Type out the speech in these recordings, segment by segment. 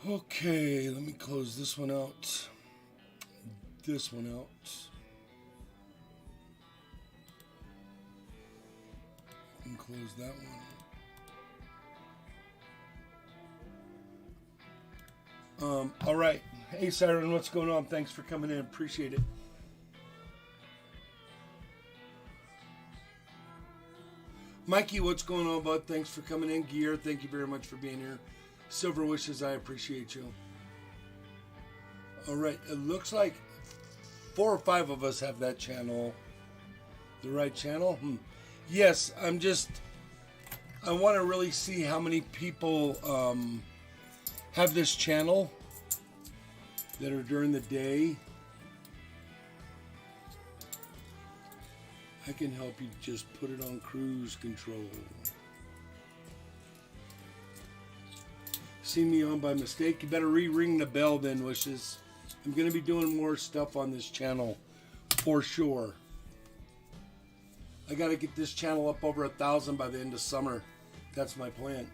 Okay, let me close this one out. This one out. And close that one. All right. Hey, Siren, what's going on? Thanks for coming in. Appreciate it. Mikey, what's going on, bud? Thanks for coming in. Gear, thank you very much for being here. Silver Wishes, I appreciate you. All right, it looks like 4 or 5 of us have that channel. The right channel? Yes, I want to really see how many people have this channel that are during the day. I can help you just put it on cruise control. See me on by mistake? You better re-ring the bell then, Wishes. I'm going to be doing more stuff on this channel for sure. I got to get this channel up over 1,000 by the end of summer. That's my plan.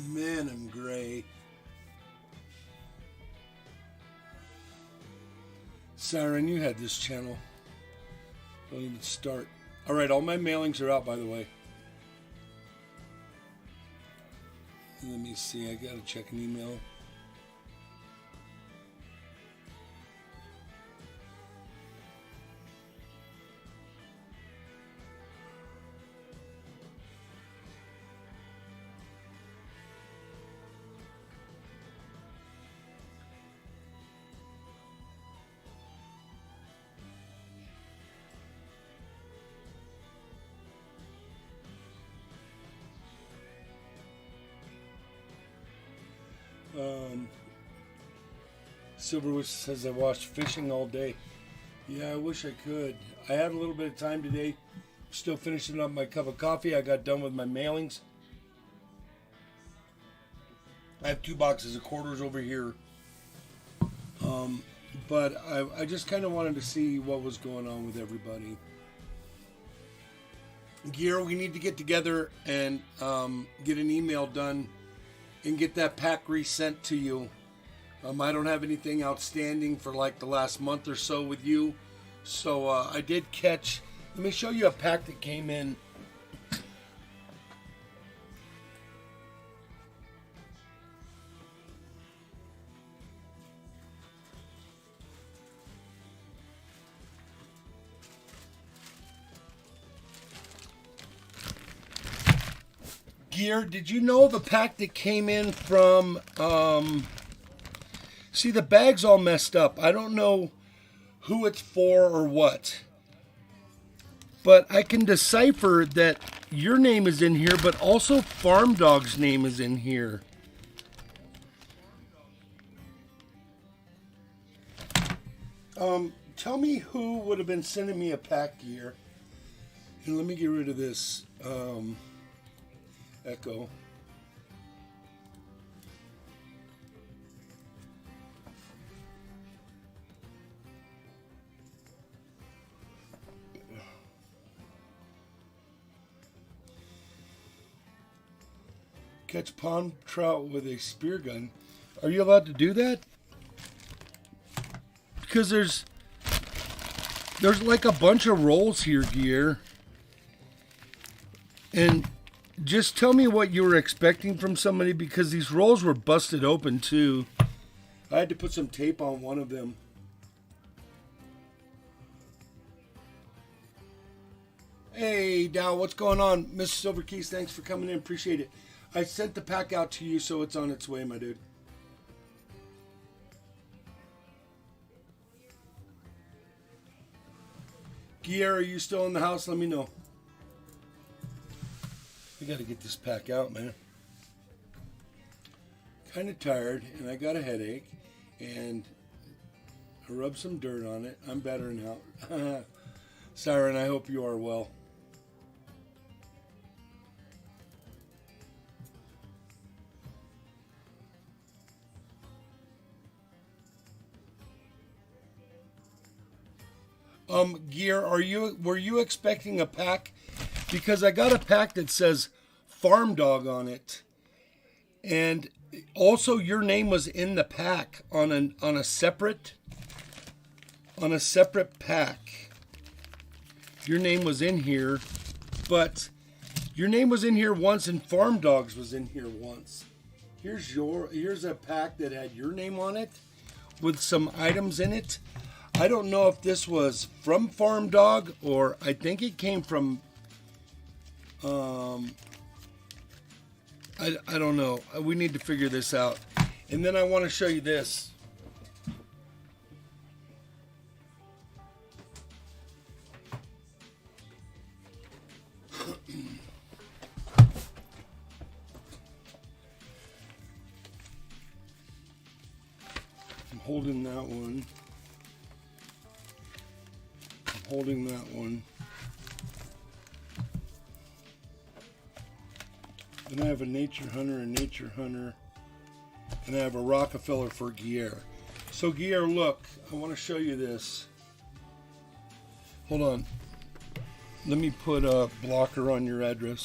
Man, I'm gray. Siren, you had this channel. Don't even start. All right, all my mailings are out, by the way. Let me see. I gotta check an email. Silverwish says I watched fishing all day. Yeah, I wish I could. I had a little bit of time today. Still finishing up my cup of coffee. I got done with my mailings. I have 2 boxes of quarters over here. But I just kind of wanted to see what was going on with everybody. Gear, we need to get together and get an email done and get that pack resent to you. I don't have anything outstanding for like the last month or so with you. So I did catch, let me show you a pack that came in. Gear, did you know of a pack that came in from, see, the bag's all messed up. I don't know who it's for or what. But I can decipher that your name is in here, but also Farm Dog's name is in here. Tell me who would have been sending me a pack, Gear. And let me get rid of this echo. Catch pond trout with a spear gun. Are you allowed to do that? Because there's like a bunch of rolls here, Gear. And just tell me what you were expecting from somebody, because these rolls were busted open too. I had to put some tape on one of them. Hey, Dow, what's going on? Mr. Silverkeys, thanks for coming in. Appreciate it. I sent the pack out to you, so it's on its way, my dude. Gear, are you still in the house? Let me know. I got to get this pack out, man. Kind of tired, and I got a headache, and I rubbed some dirt on it. I'm better now. Siren, I hope you are well. Gear, were you expecting a pack because I got a pack that says Farm Dog on it, and also your name was in the pack on a separate pack. Your name was in here, but your name was in here once, and Farm Dogs was in here once. Here's a pack that had your name on it with some items in it. I don't know if this was from Farm Dog, or I think it came from I don't know. We need to figure this out. And then I want to show you this. I'm holding that one. I'm holding that one. And I have a Nature Hunter, and I have a Rockefeller for Guerre. So Guerre, look, I want to show you this. Hold on. Let me put a blocker on your address.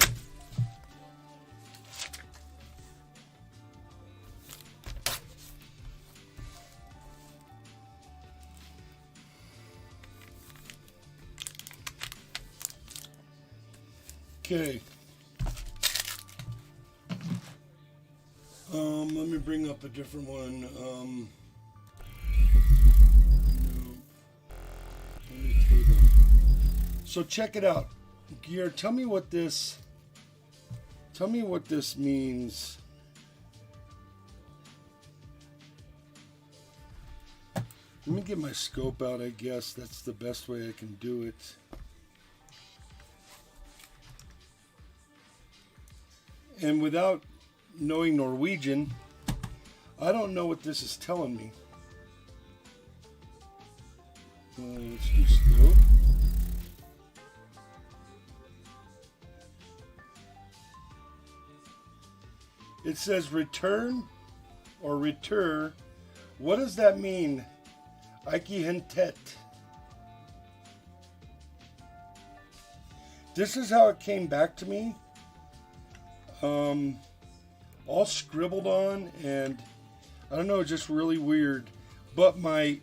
Okay. Let me bring up a different one. So check it out. Gear, tell me what this means. Let me get my scope out, I guess. That's the best way I can do it. And without knowing Norwegian, I don't know what this is telling me. Let's do scope. It says return or retur. What does that mean? Aiki hentet. This is how it came back to me. All scribbled on, and I don't know, just really weird. But my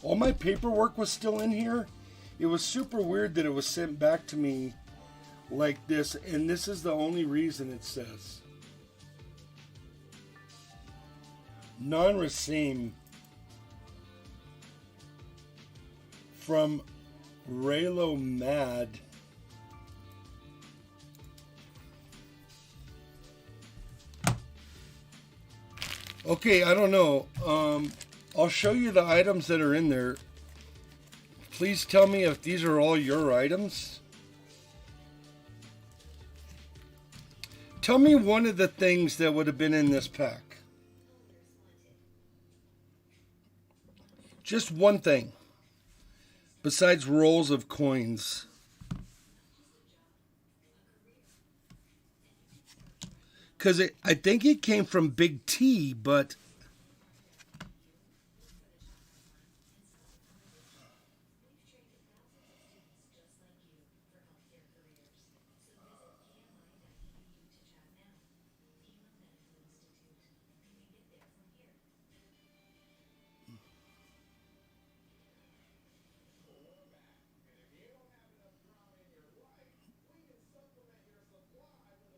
all my paperwork was still in here. It was super weird that it was sent back to me like this, and this is the only reason it says non-racine from Raylo Mad. Okay, I don't know. I'll show you the items that are in there. Please tell me if these are all your items. Tell me one of the things that would have been in this pack. Just one thing. Besides rolls of coins. Because I think it came from Big T, but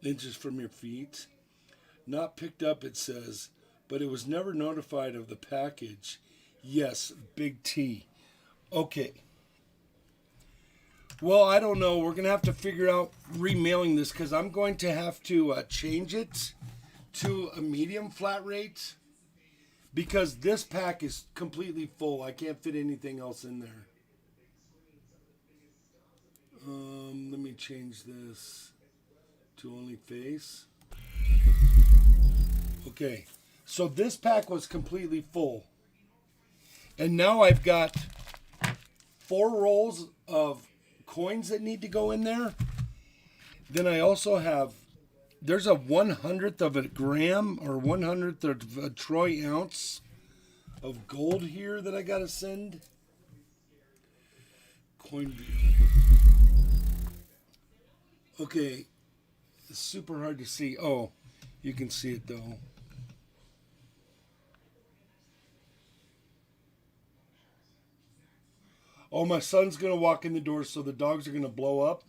inches from your feet. Not picked up, it says, but it was never notified of the package. Yes, Big T. Okay. Well, I don't know. We're going to have to figure out remailing this, because I'm going to have to change it to a medium flat rate, because this pack is completely full. I can't fit anything else in there. Let me change this to only face. Okay, so this pack was completely full. And now I've got 4 rolls of coins that need to go in there. Then I also have, there's a 1/100th of a gram or 1/100th of a troy ounce of gold here that I got to send. Coin view. Okay, it's super hard to see. Oh, you can see it though. Oh, my son's gonna walk in the door, so the dogs are gonna blow up.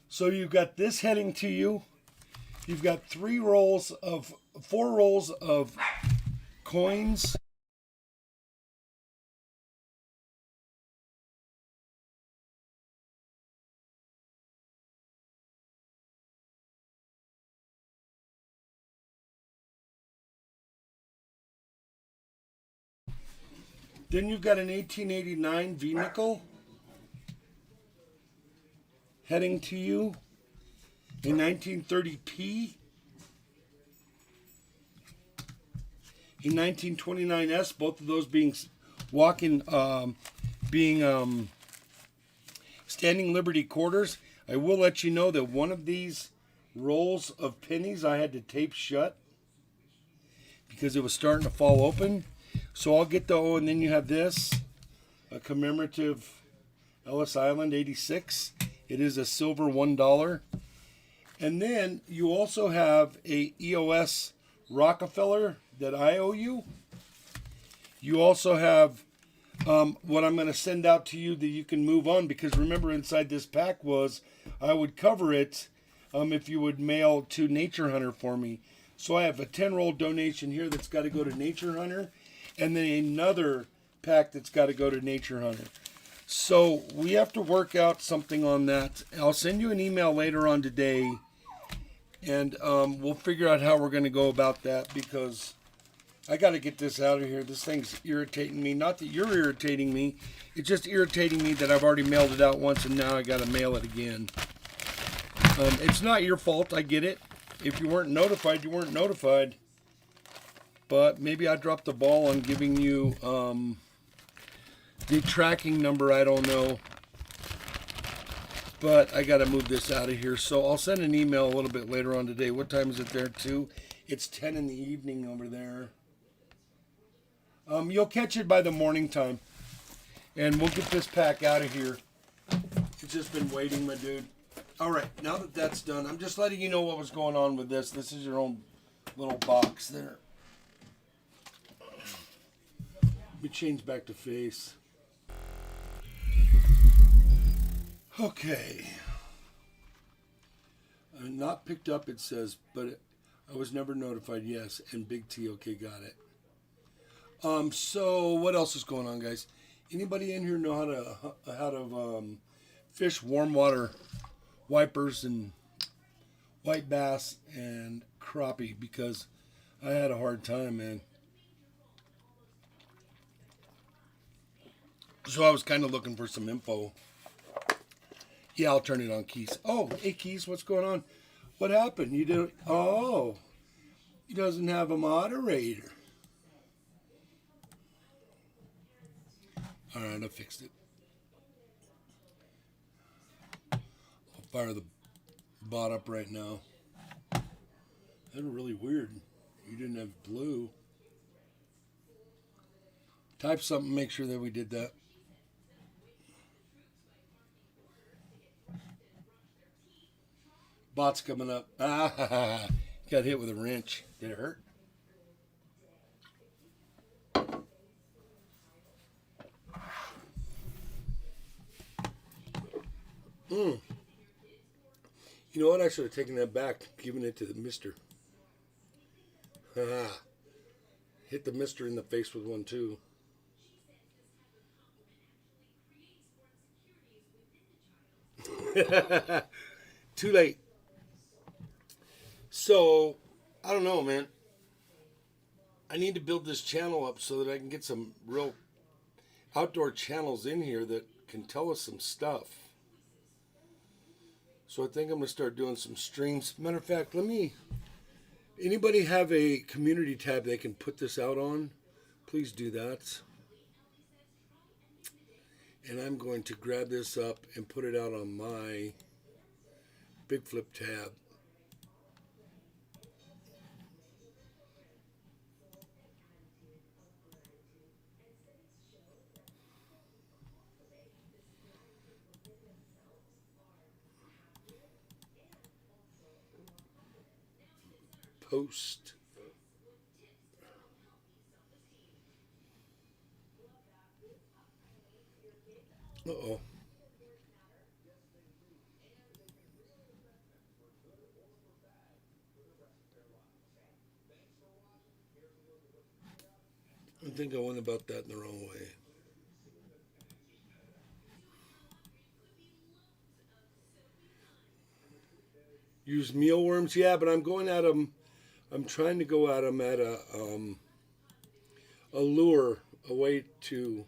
So you've got this heading to you. You've got 4 rolls of coins. Then you've got an 1889 V nickel heading to you. A 1930p. A 1929s. Both of those being walking, being standing Liberty quarters. I will let you know that one of these rolls of pennies I had to tape shut because it was starting to fall open. So I'll get the, oh, and then you have this, a commemorative Ellis Island 86. It is a silver $1. And then you also have a EOS Rockefeller that I owe you. You also have what I'm going to send out to you that you can move on, because remember inside this pack was I would cover it if you would mail to Nature Hunter for me. So I have a 10-roll donation here that's got to go to Nature Hunter, and then another pack that's got to go to Nature Hunter. So we have to work out something on that. I'll send you an email later on today, and we'll figure out how we're going to go about that, because I got to get this out of here. This thing's irritating me. Not that you're irritating me. It's just irritating me that I've already mailed it out once and now I got to mail it again. It's not your fault. I get it. If you weren't notified, you weren't notified. But maybe I dropped the ball on giving you the tracking number. I don't know. But I got to move this out of here. So I'll send an email a little bit later on today. What time is it there, too? It's 10 in the evening over there. You'll catch it by the morning time. And we'll get this pack out of here. It's just been waiting, my dude. All right, now that that's done, I'm just letting you know what was going on with this. This is your own little box there. Let me change back to face. Okay. Not picked up, it says, but I was never notified. Yes, and Big T. Okay, got it. So what else is going on, guys? Anybody in here know how to fish warm water wipers and white bass and crappie? Because I had a hard time, man. So I was kind of looking for some info. Yeah, I'll turn it on, Keys. Oh, hey, Keys, what's going on? What happened? You didn't... Oh, he doesn't have a moderator. All right, I fixed it. I'll fire the bot up right now. That's really weird. You didn't have blue. Type something, make sure that we did that. Bot's coming up. Ah, got hit with a wrench. Did it hurt? You know what? I should have taken that back, given it to the mister. Hit the mister in the face with one, too. Too late. So, I don't know, man. I need to build this channel up so that I can get some real outdoor channels in here that can tell us some stuff. So I think I'm going to start doing some streams. Matter of fact, anybody have a community tab they can put this out on? Please do that. And I'm going to grab this up and put it out on my Big Flip tab. post. Uh-oh. I think I went about that in the wrong way. Use mealworms, yeah, but I'm going at them. I'm trying to go at them at a lure, a way to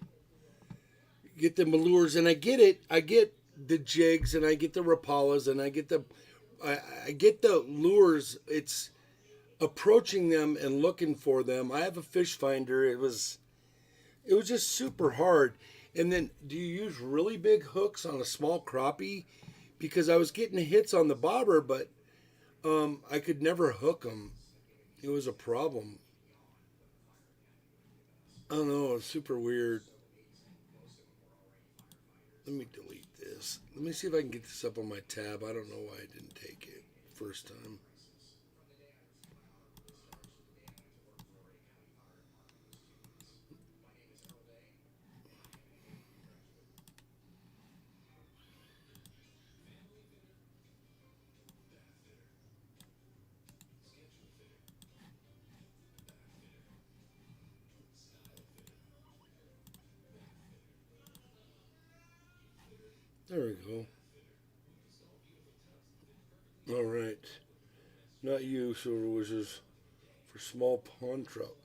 get them lures, and I get it. I get the jigs, and I get the rapalas, and I get the lures. It's approaching them and looking for them. I have a fish finder. It was just super hard. And then, do you use really big hooks on a small crappie? Because I was getting hits on the bobber, but I could never hook them. It was a problem. I don't know. It's super weird. Let me delete this. Let me see if I can get this up on my tab. I don't know why I didn't take it first time. There we go. All right. Not you, silver wishes, for small pond trout.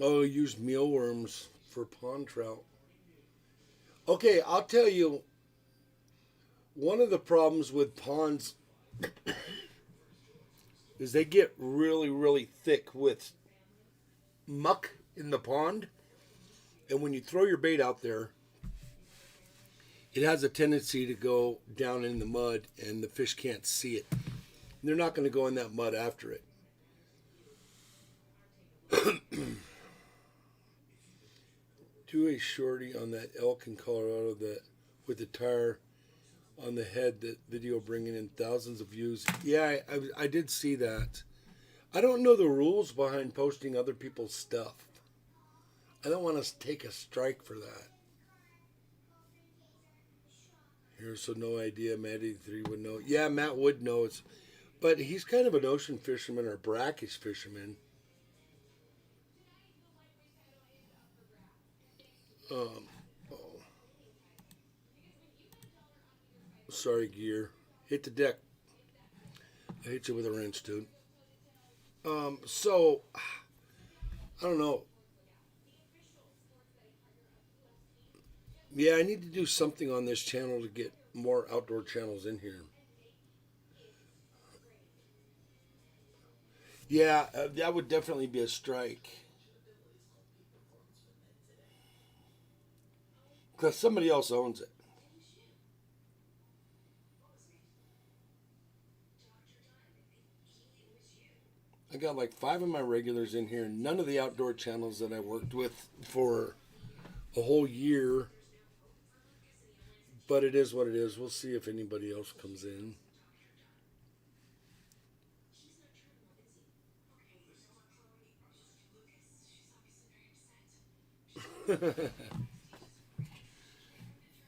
Oh, use mealworms for pond trout. Okay, I'll tell you, one of the problems with ponds is they get really, really thick with muck in the pond. And when you throw your bait out there, it has a tendency to go down in the mud and the fish can't see it. They're not going to go in that mud after it. Do a shorty on that elk in Colorado that with the tire on the head, that video bringing in thousands of views. Yeah, I did see that. I don't know the rules behind posting other people's stuff. I don't want to take a strike for that. Here's so no idea. Matt 83 would know. Yeah, Matt would know. But he's kind of an ocean fisherman or brackish fisherman. Oh, sorry, gear. Hit the deck. I hit you with a wrench, dude. So I don't know. Yeah, I need to do something on this channel to get more outdoor channels in here. Yeah, that would definitely be a strike. Because somebody else owns it. I got like 5 of my regulars in here. None of the outdoor channels that I worked with for a whole year. But it is what it is. We'll see if anybody else comes in.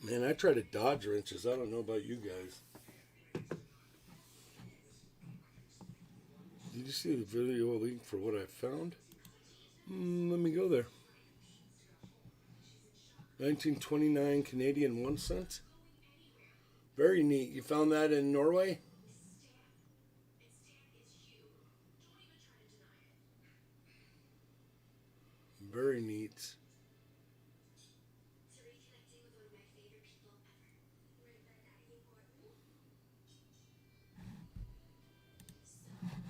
Man, I try to dodge wrenches. I don't know about you guys. Did you see the video link for what I found? Let me go there. 1929 Canadian 1 cent. Very neat. You found that in Norway? Very neat.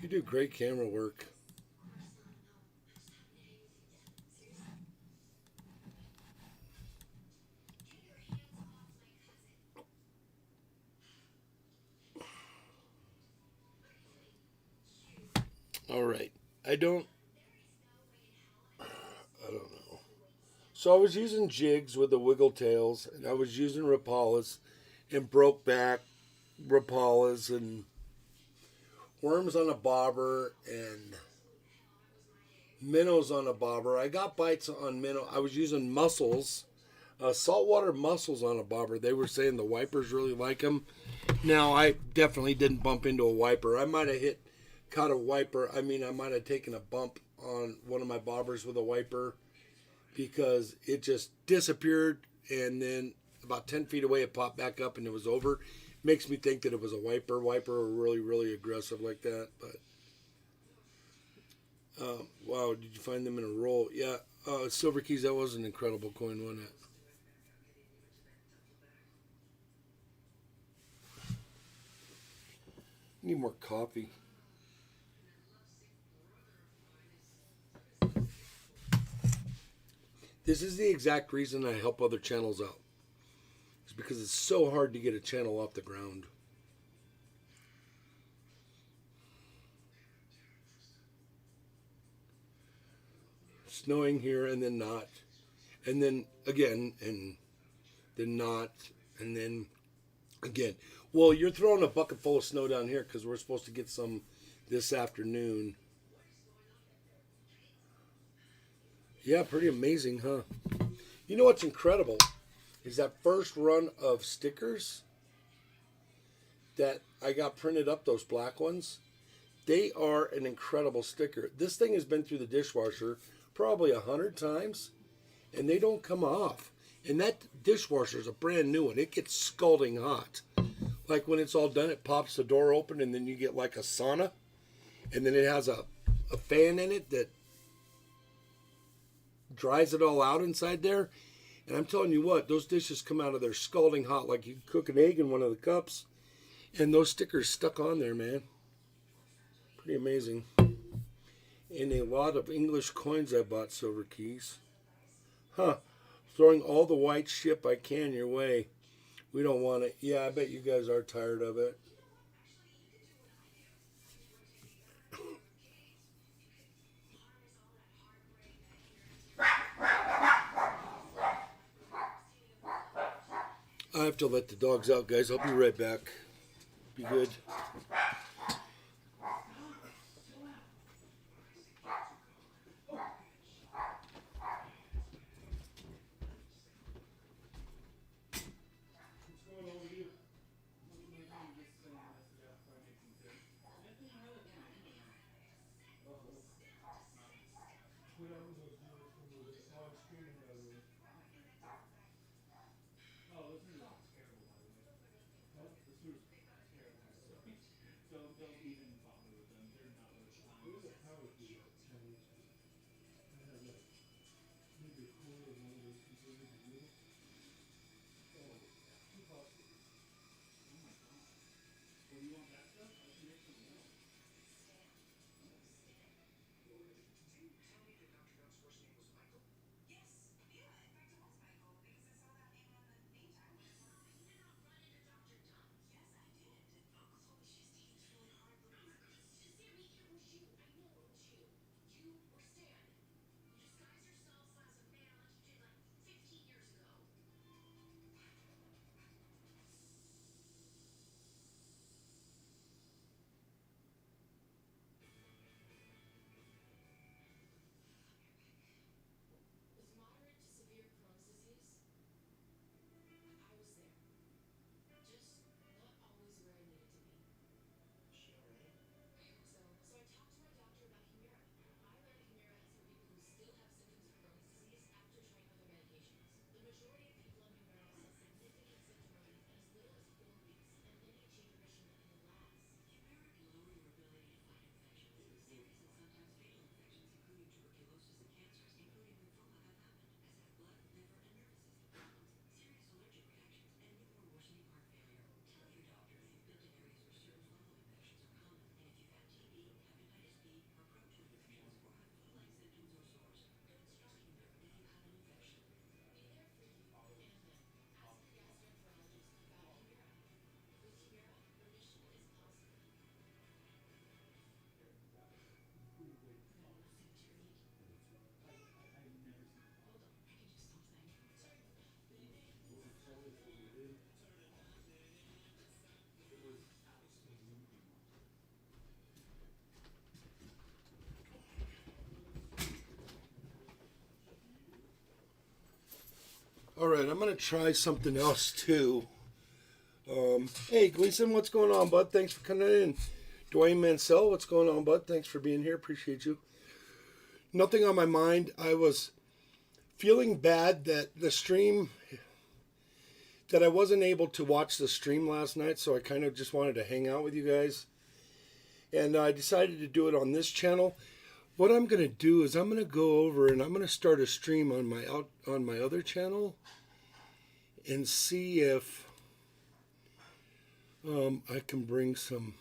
You do great camera work. All right. I don't know. So I was using jigs with the wiggle tails, and I was using rapalas and broke back rapalas and worms on a bobber and minnows on a bobber. I got bites on minnow. I was using mussels, saltwater mussels on a bobber. They were saying the wipers really like them. Now, I definitely didn't bump into a wiper. I might have caught a wiper. I mean, I might have taken a bump on one of my bobbers with a wiper because it just disappeared, and then about 10 feet away it popped back up and it was over. Makes me think that it was a wiper. Wiper are really, really aggressive like that. But wow, did you find them in a roll? Yeah, Silver Keys, that was an incredible coin, wasn't it? Need more coffee. This is the exact reason I help other channels out. It's because it's so hard to get a channel off the ground. Snowing here and then not. And then again and then not. And then again. Well, you're throwing a bucket full of snow down here because we're supposed to get some this afternoon. Yeah, pretty amazing, huh? You know what's incredible is that first run of stickers that I got printed up, those black ones. They are an incredible sticker. This thing has been through the dishwasher probably 100 times, and they don't come off. And that dishwasher is a brand new one. It gets scalding hot. Like when it's all done, it pops the door open, and then you get like a sauna, and then it has a fan in it that dries it all out inside there. And I'm telling you what, those dishes come out of there scalding hot like you cook an egg in one of the cups. And those stickers stuck on there, man. Pretty amazing. And a lot of English coins I bought, Silver Keys. Huh. Throwing all the white ship I can your way. We don't want it. Yeah, I bet you guys are tired of it. I have to let the dogs out, guys. I'll be right back. Be good. All right, I'm gonna try something else too. Hey, Gleason, what's going on, bud? Thanks for coming in. Dwayne Mansell, what's going on, bud? Thanks for being here. Appreciate you. Nothing on my mind. I was feeling bad that the stream, that I wasn't able to watch the stream last night, so I kind of just wanted to hang out with you guys. And I decided to do it on this channel. What I'm gonna do is I'm gonna go over and I'm gonna start a stream on my other channel and see if I can bring some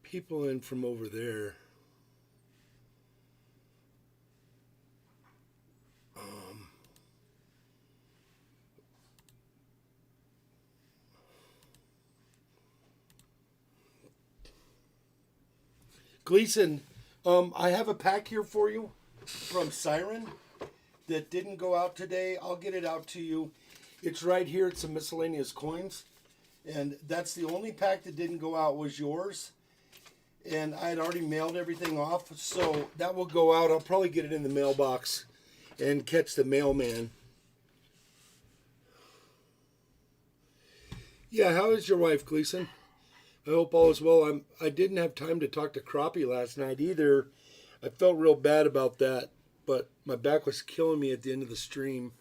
people in from over there. Gleason, I have a pack here for you from Siren that didn't go out today. I'll get it out to you. It's right here. It's some miscellaneous coins. And that's the only pack that didn't go out was yours. And I had already mailed everything off. So that will go out. I'll probably get it in the mailbox and catch the mailman. Yeah, how is your wife, Gleason? I hope all is well. I didn't have time to talk to CRAPPI last night either. I felt real bad about that, but my back was killing me at the end of the stream.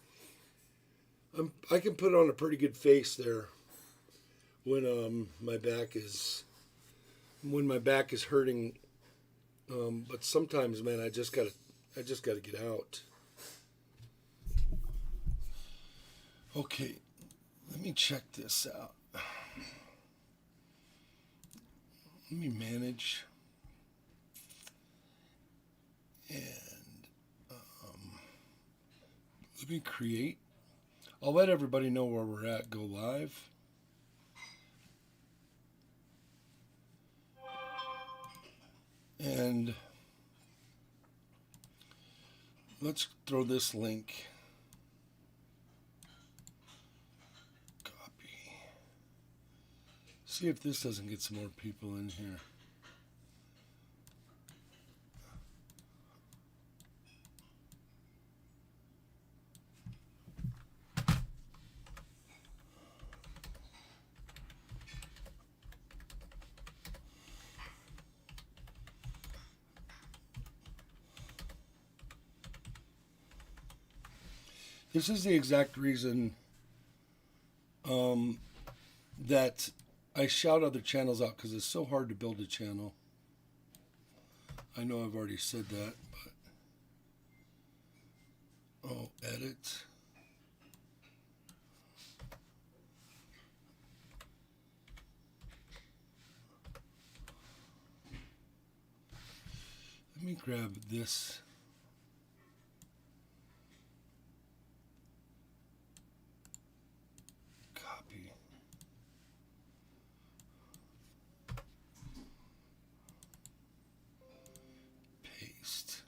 I can put on a pretty good face there when my back is hurting. But sometimes, man, I just gotta get out. Okay, let me check this out. Let me manage. And let me create. I'll let everybody know where we're at. Go live. And let's throw this link. Copy. See if this doesn't get some more people in here. This is the exact reason that I shout other channels out, because it's so hard to build a channel. I know I've already said that, but edit. Let me grab this. Copy. Paste.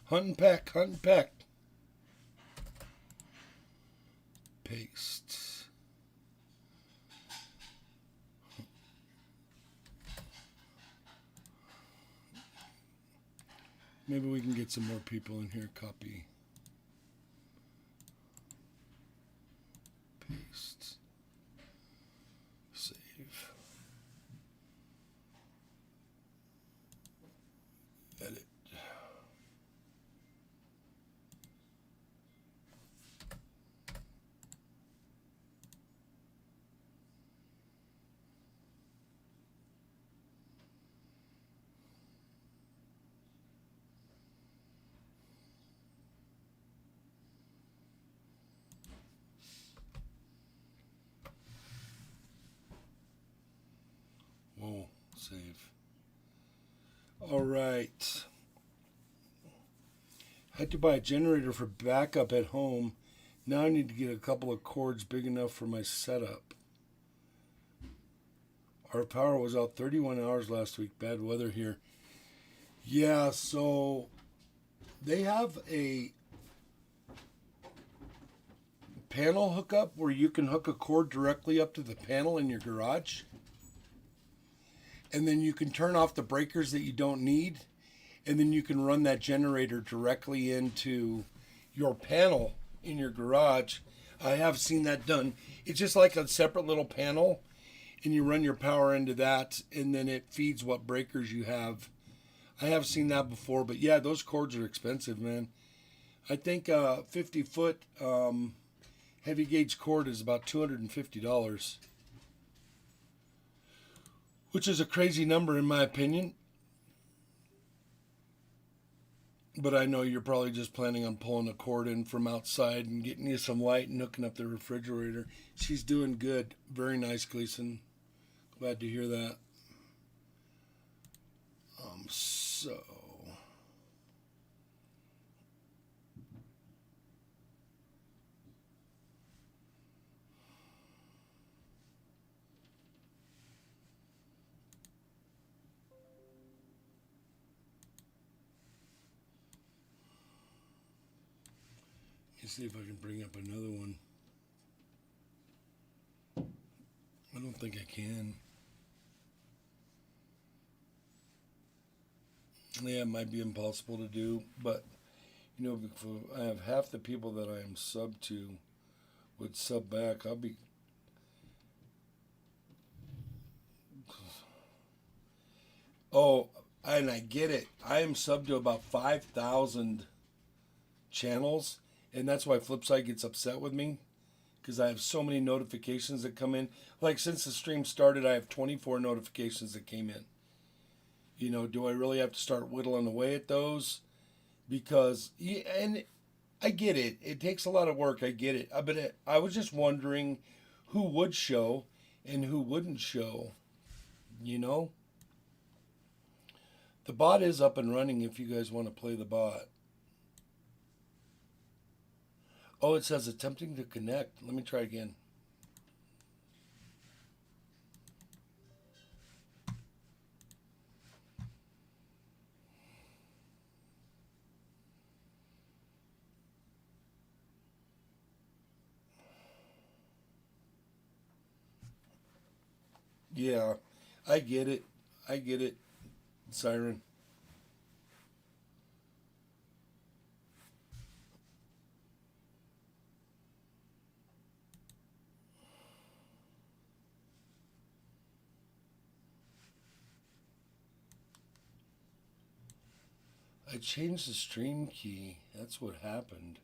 Hunt and peck, hunt and peck. Paste. Maybe we can get some more people in here. Copy. Paste. Save. Edit. All right. I had to buy a generator for backup at home. Now I need to get a couple of cords big enough for my setup. Our power was out 31 hours last week. Bad weather here. Yeah, so they have a panel hookup where you can hook a cord directly up to the panel in your garage. And then you can turn off the breakers that you don't need. And then you can run that generator directly into your panel in your garage. I have seen that done. It's just like a separate little panel, and you run your power into that, and then it feeds what breakers you have. I have seen that before, but yeah, those cords are expensive, man. I think 50-foot heavy gauge cord is about $250, which is a crazy number in my opinion. But I know you're probably just planning on pulling a cord in from outside and getting you some light and hooking up the refrigerator. She's doing good. Very nice, Gleason. Glad to hear that. So let's see if I can bring up another one. I don't think I can. Yeah, it might be impossible to do, but you know, if I have half the people that I am sub to would sub back, I'll be. Oh, and I get it. I am sub to about 5,000 channels, and that's why Flipside gets upset with me because I have so many notifications that come in. Like since the stream started, I have 24 notifications that came in. You know, do I really have to start whittling away at those? Because, and I get it. It takes a lot of work. I get it. But I was just wondering who would show and who wouldn't show. You know? The bot is up and running if you guys want to play the bot. Oh, it says attempting to connect. Let me try again. Yeah, I get it. I get it, Siren. I changed the stream key. That's what happened.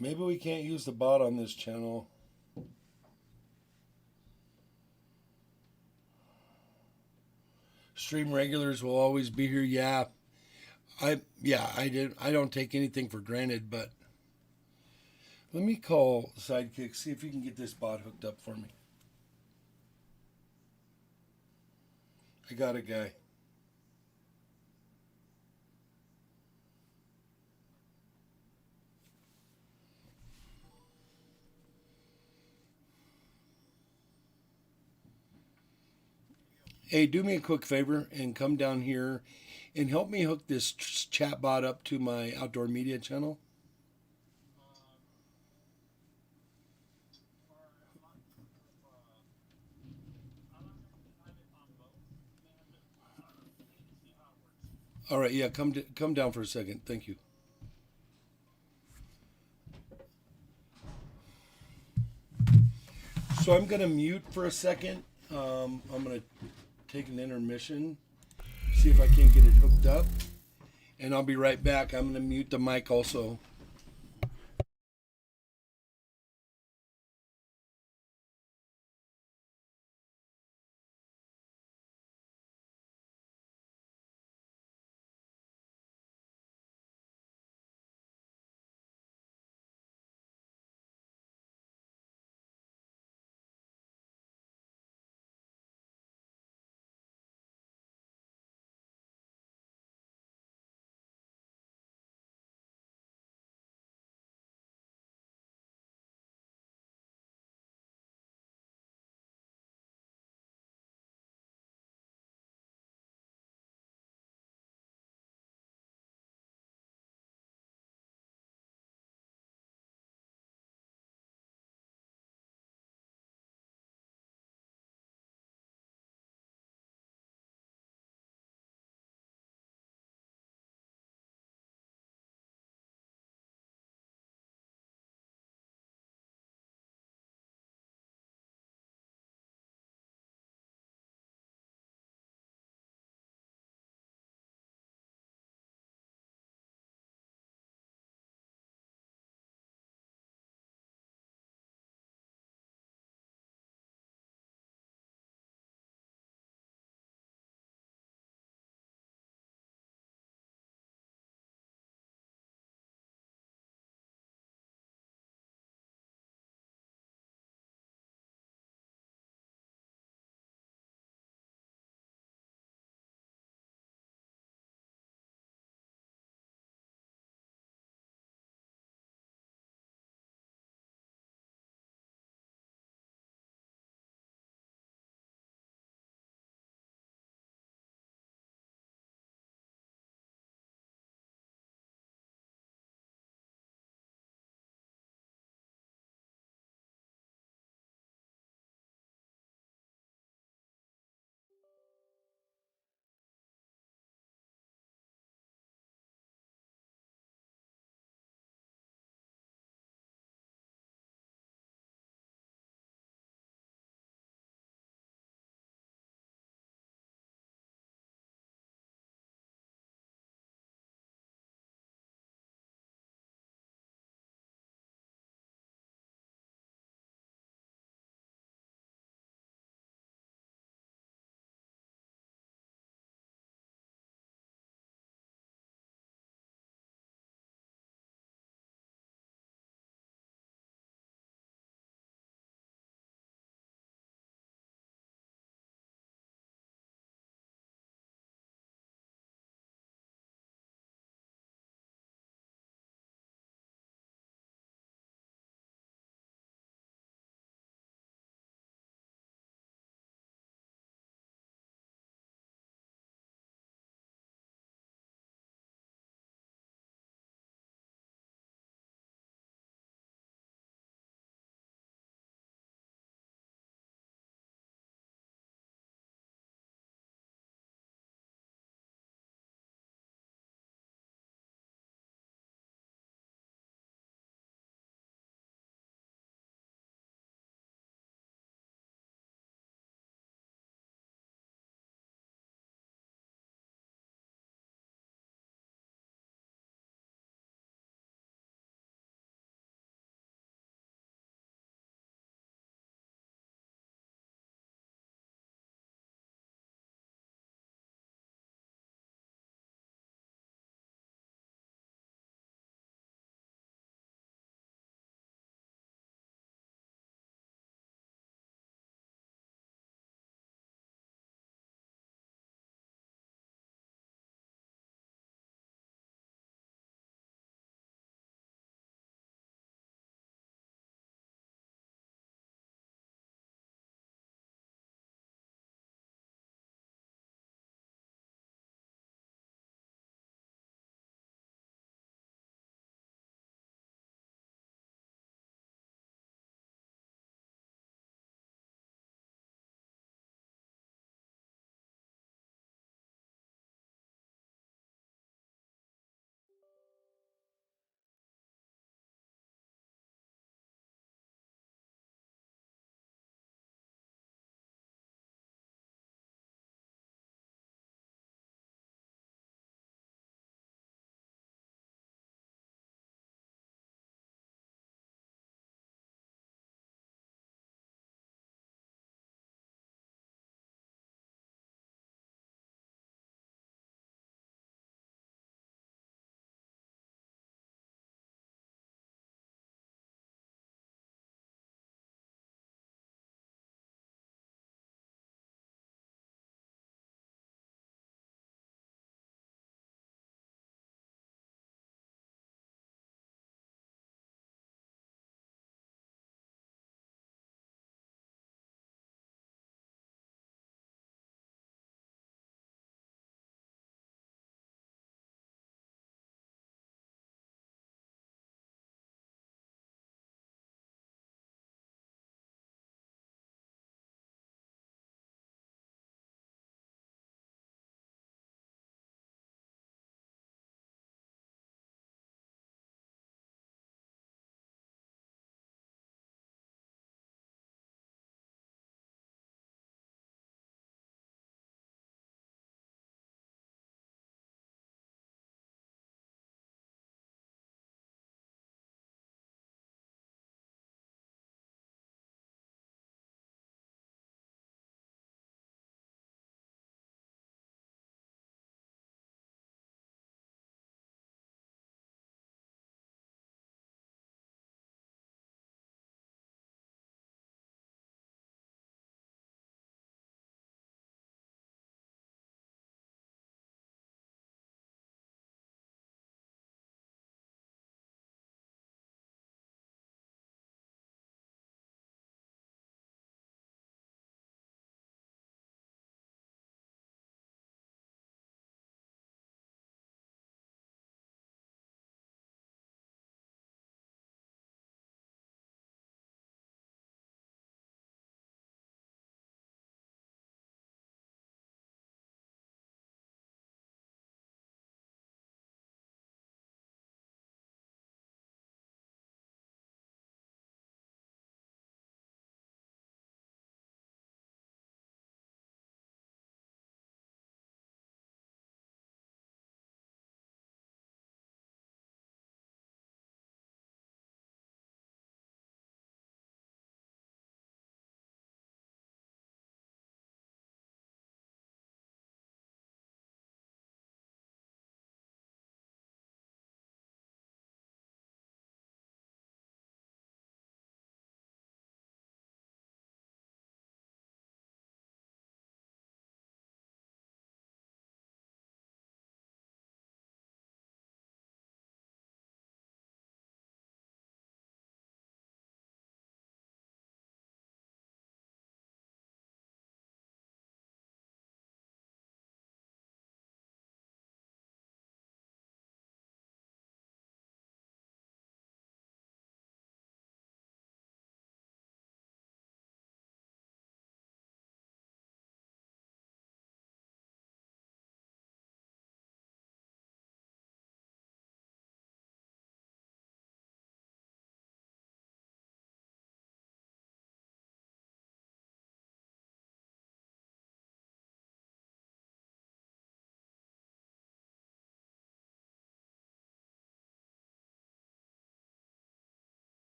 Maybe we can't use the bot on this channel. Stream regulars will always be here. Yeah, I don't take anything for granted, but let me call Sidekick, see if you can get this bot hooked up for me. I got a guy. Hey, do me a quick favor and come down here and help me hook this chat bot up to my outdoor media channel. All right, yeah, come down for a second. Thank you. So I'm gonna mute for a second. I'm gonna take an intermission, see if I can get it hooked up, and I'll be right back. I'm gonna mute the mic also.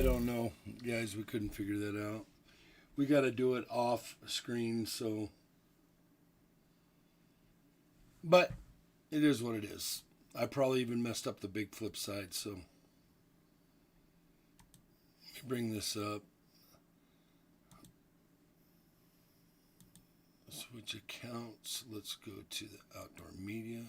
I don't know, guys. We couldn't figure that out. We got to do it off screen, so. But it is what it is. I probably even messed up the big flip side, so. Let me bring this up. Switch accounts. Let's go to the outdoor media.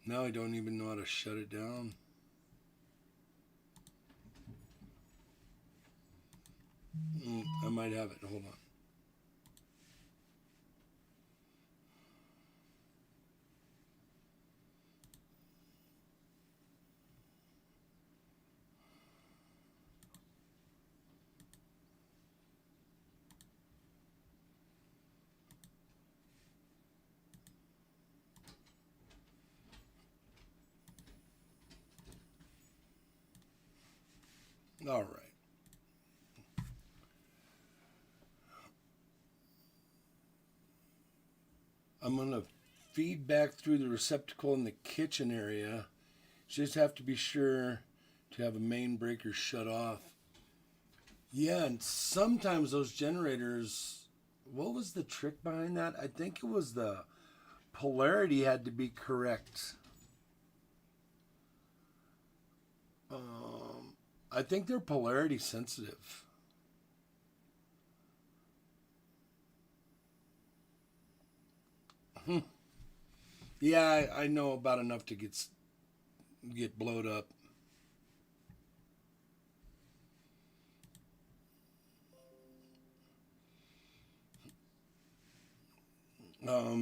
Now I don't even know how to shut it down. I might have it. Hold on. All right. I'm going to feed back through the receptacle in the kitchen area. Just have to be sure to have a main breaker shut off. Yeah, and sometimes those generators, what was the trick behind that? I think it was the polarity had to be correct. I think they're polarity sensitive. Yeah, I know about enough to get blowed up.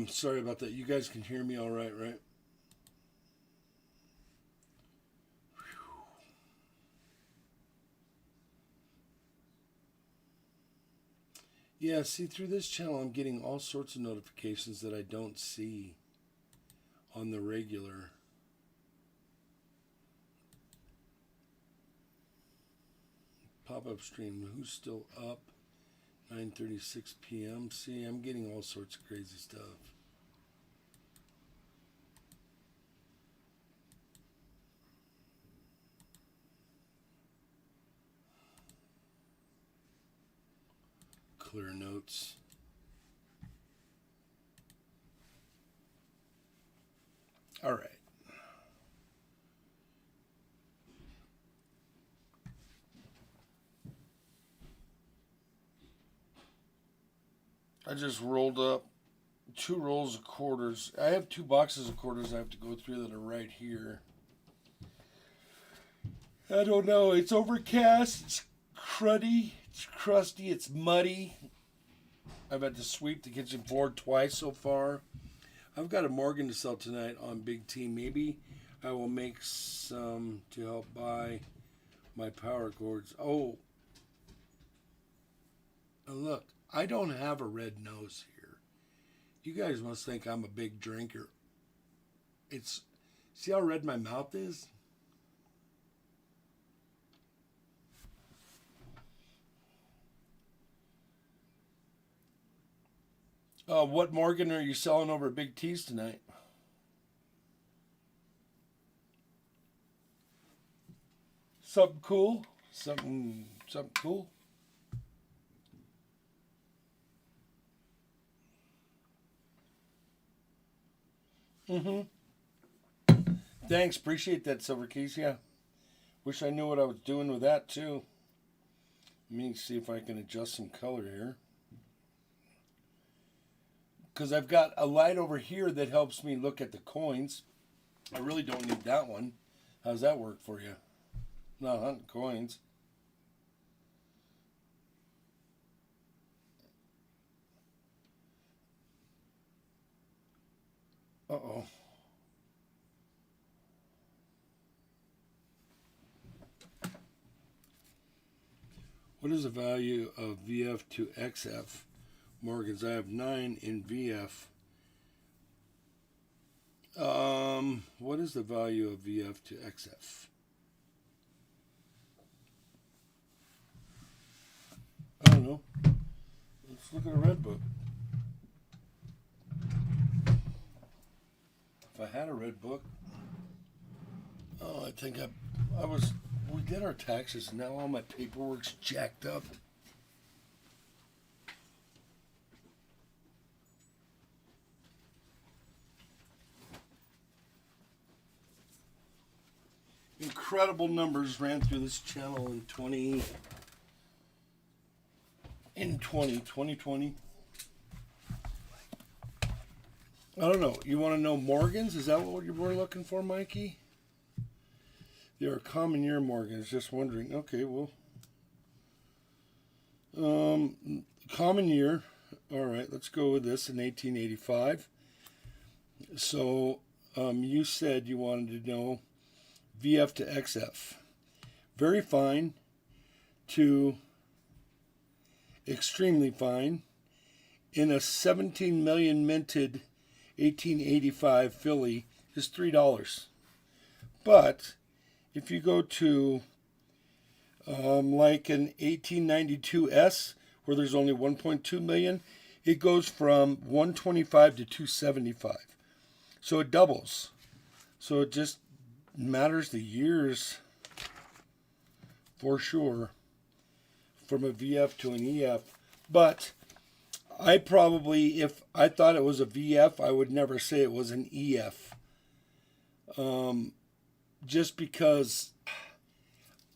Sorry about that. You guys can hear me all right, right? Yeah, see, through this channel, I'm getting all sorts of notifications that I don't see on the regular. Pop-up stream, who's still up? 9:36 p.m. See, I'm getting all sorts of crazy stuff. Clear notes. All right. I just rolled up 2 rolls of quarters. I have 2 boxes of quarters I have to go through that are right here. I don't know. It's overcast. It's cruddy. It's crusty. It's muddy. I've had to sweep the kitchen floor twice so far. I've got a Morgan to sell tonight on Big T. Maybe I will make some to help buy my power cords. Oh, and look, I don't have a red nose here. You guys must think I'm a big drinker. See how red my mouth is? What Morgan are you selling over at Big T's tonight? Something cool? Something cool? Mm-hmm. Thanks, appreciate that, Silver Keys. Yeah. Wish I knew what I was doing with that too. Let me see if I can adjust some color here. Because I've got a light over here that helps me look at the coins. I really don't need that one. How's that work for you? Not hunting coins. Uh-oh. What is the value of VF to XF Morgans? I have 9 in VF. What is the value of VF to XF? I don't know. Let's look at a red book. If I had a red book, I think we did our taxes. Now all my paperwork's jacked up. Incredible numbers ran through this channel in 2020. I don't know. You want to know Morgans? Is that what you were looking for, Mikey? There are common year Morgans. Just wondering. Okay, well. Common year. All right, let's go with this in 1885. So, you said you wanted to know VF to XF. Very fine to extremely fine in a 17 million minted 1885 Philly is $3. But if you go to like an 1892 S where there's only 1.2 million, it goes from 125 to 275. So it doubles. So it just matters the years for sure from a VF to an EF. But I probably, if I thought it was a VF, I would never say it was an EF. Just because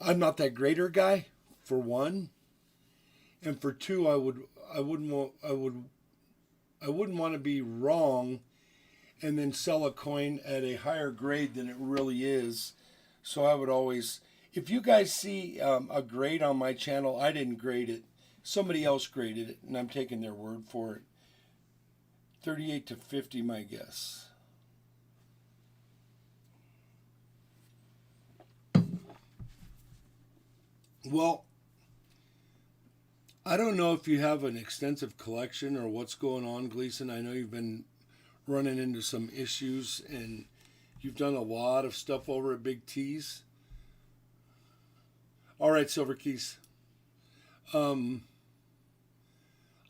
I'm not that grader guy, for one, and for two, I wouldn't want to be wrong and then sell a coin at a higher grade than it really is. So I would always, if you guys see a grade on my channel, I didn't grade it. Somebody else graded it, and I'm taking their word for it. 38 to 50, my guess. Well, I don't know if you have an extensive collection or what's going on, Gleason. I know you've been running into some issues, and you've done a lot of stuff over at Big T's. All right, Silver Keys. I'll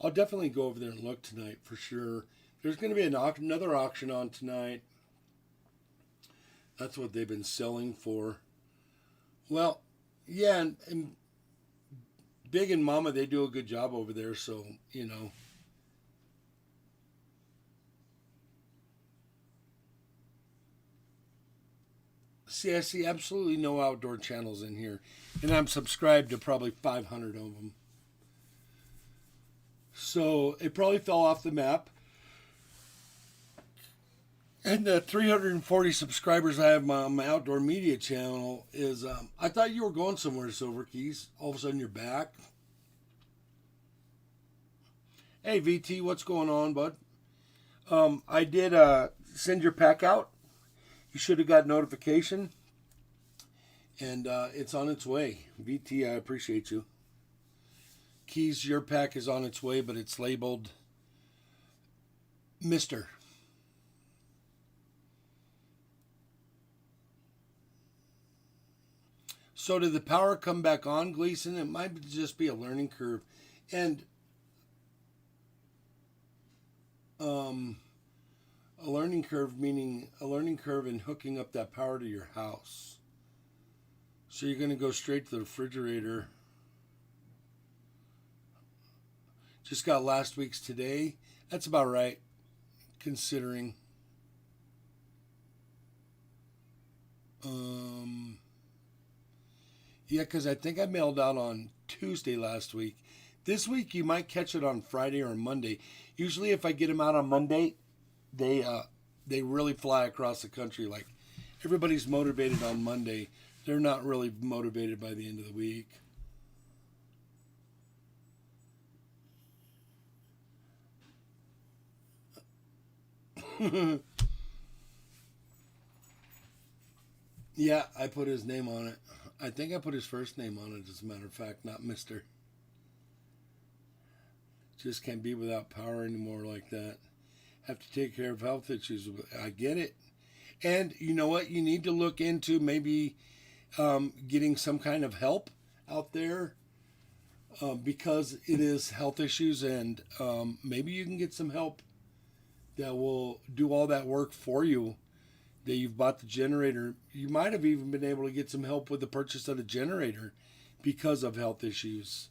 definitely go over there and look tonight for sure. There's going to be another auction on tonight. That's what they've been selling for. Well, yeah, and Big and Mama, they do a good job over there, so, you know. See, I see absolutely no outdoor channels in here. And I'm subscribed to probably 500 of them. So it probably fell off the map. And the 340 subscribers I have on my outdoor media channel is, I thought you were going somewhere, Silver Keys. All of a sudden you're back. Hey, VT, what's going on, bud? I did send your pack out. You should have got notification. And it's on its way. VT, I appreciate you. Keys, your pack is on its way, but it's labeled Mr. So did the power come back on, Gleason? It might just be a learning curve. And a learning curve meaning a learning curve in hooking up that power to your house. So you're going to go straight to the refrigerator. Just got last week's today. That's about right, considering. Yeah, because I think I mailed out on Tuesday last week. This week you might catch it on Friday or Monday. Usually if I get them out on Monday, they really fly across the country. Like, everybody's motivated on Monday. They're not really motivated by the end of the week. Yeah, I put his name on it. I think I put his first name on it, as a matter of fact, not Mr. Just can't be without power anymore like that. Have to take care of health issues. I get it. And you know what? You need to look into maybe getting some kind of help out there because it is health issues, and maybe you can get some help that will do all that work for you. That you've bought the generator. You might have even been able to get some help with the purchase of the generator because of health issues.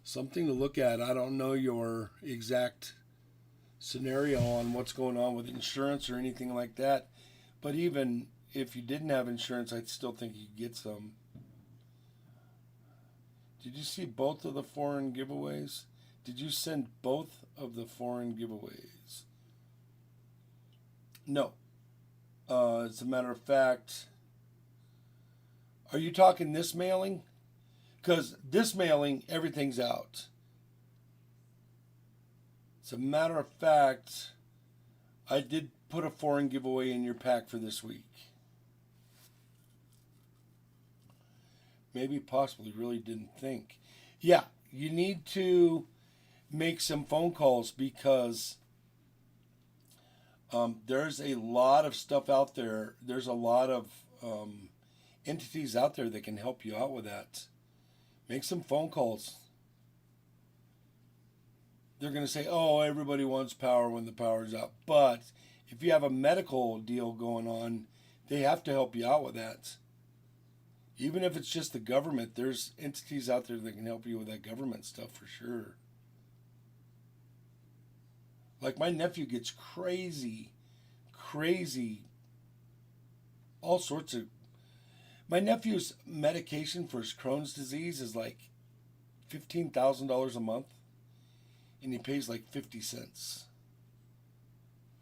Something to look at. I don't know your exact scenario on what's going on with insurance or anything like that. But even if you didn't have insurance, I'd still think you could get some. Did you see both of the foreign giveaways? Did you send both of the foreign giveaways? No. As a matter of fact, are you talking this mailing? Because this mailing, everything's out. As a matter of fact, I did put a foreign giveaway in your pack for this week. Maybe, possibly, really didn't think. Yeah, you need to make some phone calls because there's a lot of stuff out there. There's a lot of entities out there that can help you out with that. Make some phone calls. They're going to say, oh, everybody wants power when the power's out. But if you have a medical deal going on, they have to help you out with that. Even if it's just the government, there's entities out there that can help you with that government stuff for sure. Like my nephew gets crazy, all sorts of... My nephew's medication for his Crohn's disease is like $15,000 a month. And he pays like 50 cents.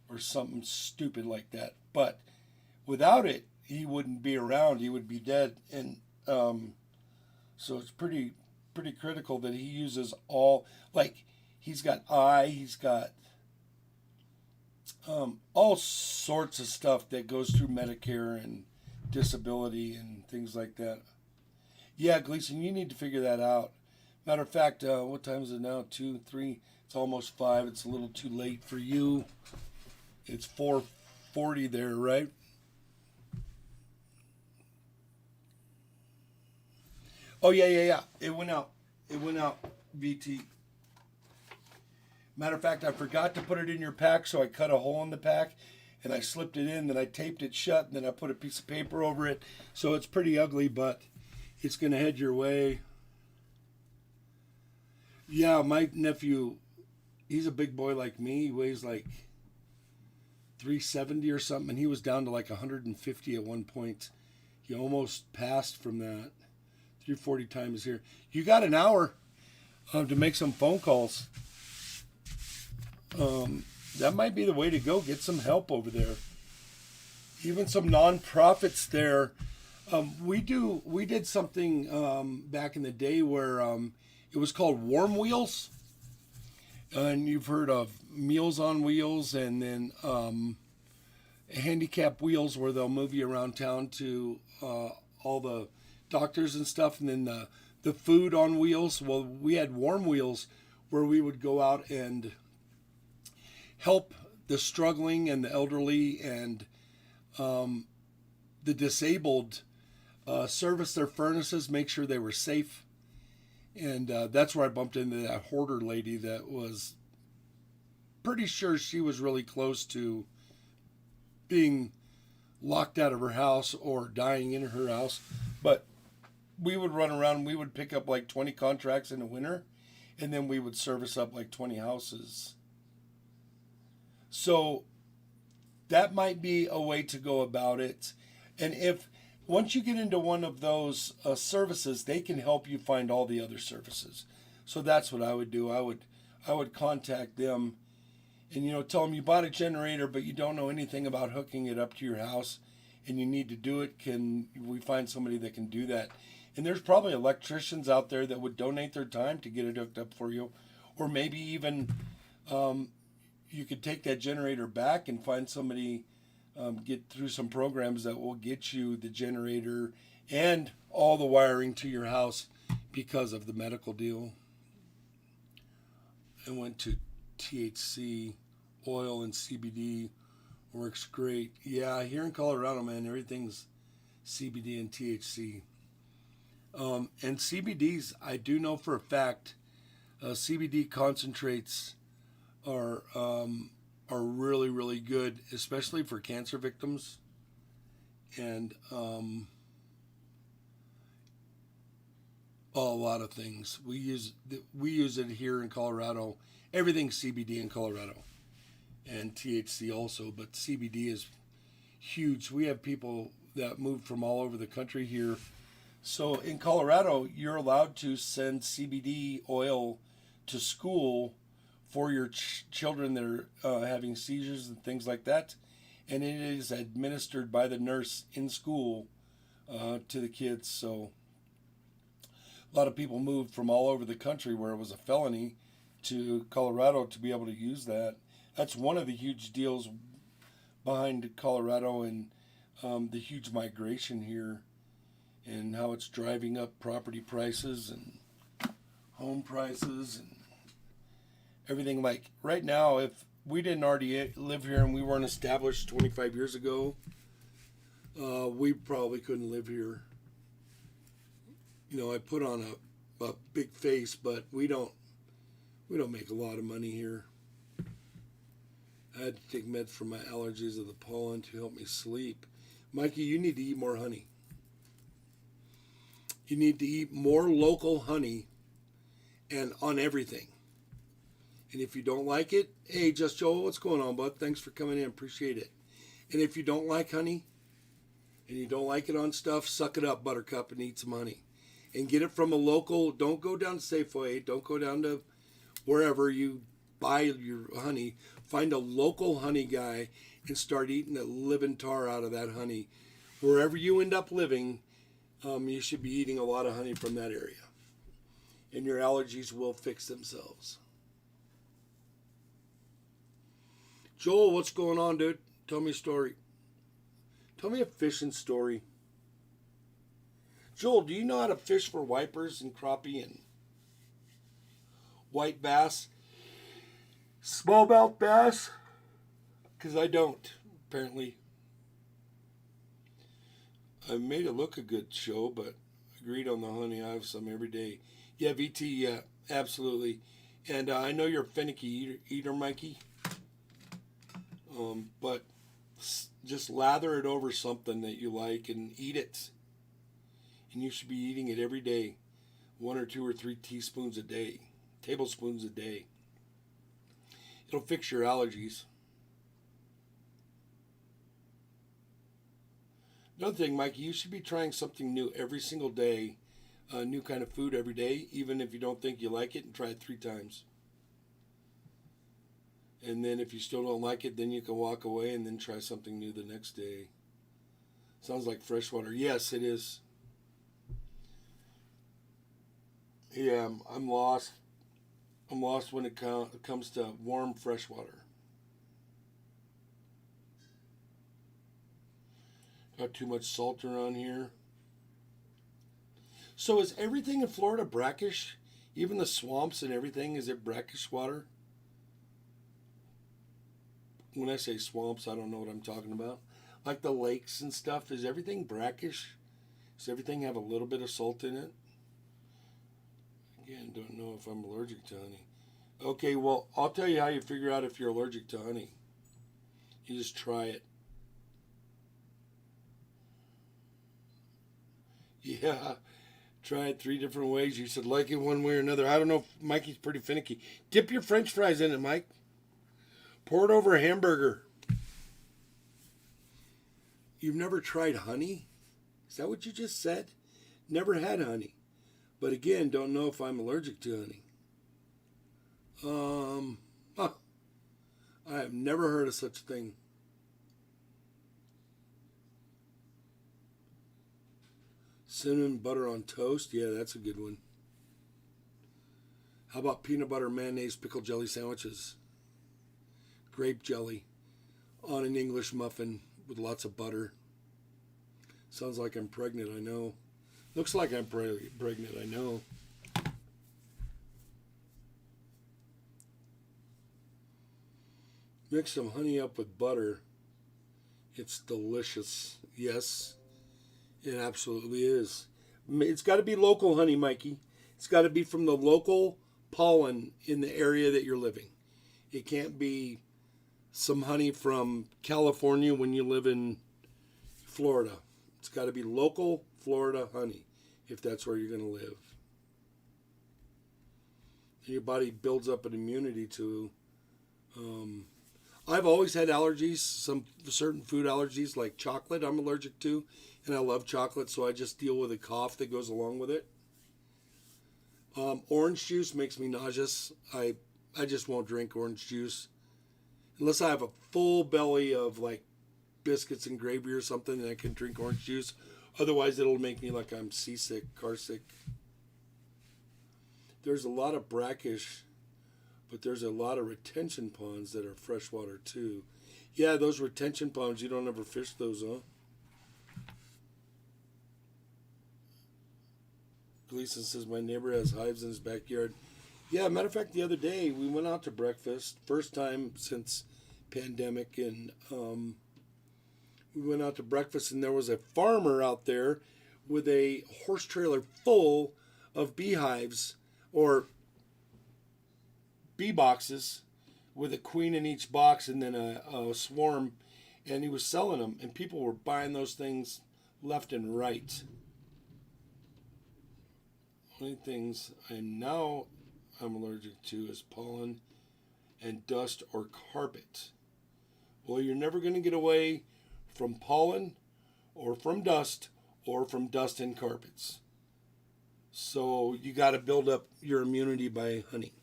Or something stupid like that. But without it, he wouldn't be around. He would be dead. And so it's pretty critical that he uses all... Like, he's got he's got all sorts of stuff that goes through Medicare and disability and things like that. Yeah, Gleason, you need to figure that out. Matter of fact, what time is it now? 2, 3. It's almost 5. It's a little too late for you. It's 4:40 there, right? Oh, yeah. It went out, VT. Matter of fact, I forgot to put it in your pack, so I cut a hole in the pack, and I slipped it in, then I taped it shut, and then I put a piece of paper over it. So it's pretty ugly, but it's going to head your way. Yeah, my nephew, he's a big boy like me. He weighs like 370 or something, and he was down to like 150 at one point. He almost passed from that. 340 times here. You got an hour to make some phone calls. That might be the way to go. Get some help over there. Even some nonprofits there. We did something back in the day where it was called Warm Wheels. And you've heard of Meals on Wheels, and then handicap wheels where they'll move you around town to all the doctors and stuff, and then the food on wheels. Well, we had Warm Wheels where we would go out and help the struggling and the elderly and the disabled service their furnaces, make sure they were safe. And that's where I bumped into that hoarder lady that was pretty sure she was really close to being locked out of her house or dying in her house. But we would run around and we would pick up like 20 contracts in the winter, and then we would service up like 20 houses. So that might be a way to go about it. And if once you get into one of those services, they can help you find all the other services. So that's what I would do. I would contact them and, tell them you bought a generator, but you don't know anything about hooking it up to your house and you need to do it. Can we find somebody that can do that? And there's probably electricians out there that would donate their time to get it hooked up for you. Or maybe even you could take that generator back and find somebody, get through some programs that will get you the generator and all the wiring to your house because of the medical deal. I went to THC oil and CBD. Works great. Yeah, here in Colorado, man, everything's CBD and THC. And CBDs, I do know for a fact, CBD concentrates are really really good, especially for cancer victims. And a lot of things we use it here in Colorado. Everything's CBD in Colorado, and THC also, but CBD is huge. We have people that move from all over the country here. So in Colorado, you're allowed to send CBD oil to school for your children that are having seizures and things like that. And it is administered by the nurse in school to the kids. So a lot of people moved from all over the country where it was a felony to Colorado to be able to use that. That's one of the huge deals behind Colorado and the huge migration here, and how it's driving up property prices and home prices and everything. Like right now, if we didn't already live here and we weren't established 25 years ago, we probably couldn't live here. You know, I put on a big face, but we don't make a lot of money here. I had to take meds for my allergies of the pollen to help me sleep. Mikey, you need to eat more honey. You need to eat more local honey and on everything. And if you don't like it, hey, Just Joel, what's going on, bud? Thanks for coming in. Appreciate it. And if you don't like honey and you don't like it on stuff, suck it up, Buttercup, and eat some honey. And get it from a local. Don't go down to Safeway. Don't go down to wherever you buy your honey. Find a local honey guy and start eating the living tar out of that honey. Wherever you end up living, you should be eating a lot of honey from that area. And your allergies will fix themselves. Joel, what's going on, dude? Tell me a story. Tell me a fishing story. Joel, do you know how to fish for wipers and crappie and white bass? Smallmouth bass? Because I don't, apparently. I made it look a good show, but agreed on the honey. I have some every day. Yeah, VT, yeah, absolutely. And I know you're a finicky eater, Mikey. But just lather it over something that you like and eat it. And you should be eating it every day. 1 or 2 or 3 teaspoons a day. Tablespoons a day. It'll fix your allergies. Another thing, Mikey, you should be trying something new every single day. A new kind of food every day, even if you don't think you like it, and try it 3 times. And then if you still don't like it, then you can walk away and then try something new the next day. Sounds like freshwater. Yes, it is. Yeah, I'm lost. I'm lost when it comes to warm freshwater. Got too much salt around here. So is everything in Florida brackish? Even the swamps and everything, is it brackish water? When I say swamps, I don't know what I'm talking about. Like the lakes and stuff, is everything brackish? Does everything have a little bit of salt in it? Again, don't know if I'm allergic to honey. Okay, well, I'll tell you how you figure out if you're allergic to honey. You just try it. Yeah, try it 3 different ways. You should like it one way or another. I don't know if Mikey's pretty finicky. Dip your French fries in it, Mike. Pour it over a hamburger. You've never tried honey? Is that what you just said? Never had honey. But again, don't know if I'm allergic to honey. I have never heard of such a thing. Cinnamon butter on toast? Yeah, that's a good one. How about peanut butter, mayonnaise, pickle jelly sandwiches? Grape jelly on an English muffin with lots of butter. Sounds like I'm pregnant, I know. Looks like I'm pregnant, I know. Mix some honey up with butter. It's delicious. Yes, it absolutely is. It's got to be local honey, Mikey. It's got to be from the local pollen in the area that you're living. It can't be some honey from California when you live in Florida. It's got to be local Florida honey if that's where you're going to live. And your body builds up an immunity to. I've always had allergies, some certain food allergies like chocolate I'm allergic to, and I love chocolate, so I just deal with a cough that goes along with it. Orange juice makes me nauseous. I just won't drink orange juice unless I have a full belly of like biscuits and gravy or something, and I can drink orange juice. Otherwise, it'll make me like I'm seasick, car sick. There's a lot of brackish, but there's a lot of retention ponds that are freshwater too. Yeah, those retention ponds, you don't ever fish those, huh? Gleason says, my neighbor has hives in his backyard. Yeah, matter of fact, the other day we went out to breakfast, first time since pandemic, and we went out to breakfast, and there was a farmer out there with a horse trailer full of beehives or bee boxes with a queen in each box and then a swarm, and he was selling them, and people were buying those things left and right. Only things I'm allergic to is pollen and dust or carpet. Well, you're never going to get away from pollen or from dust and carpets. So you got to build up your immunity by honey.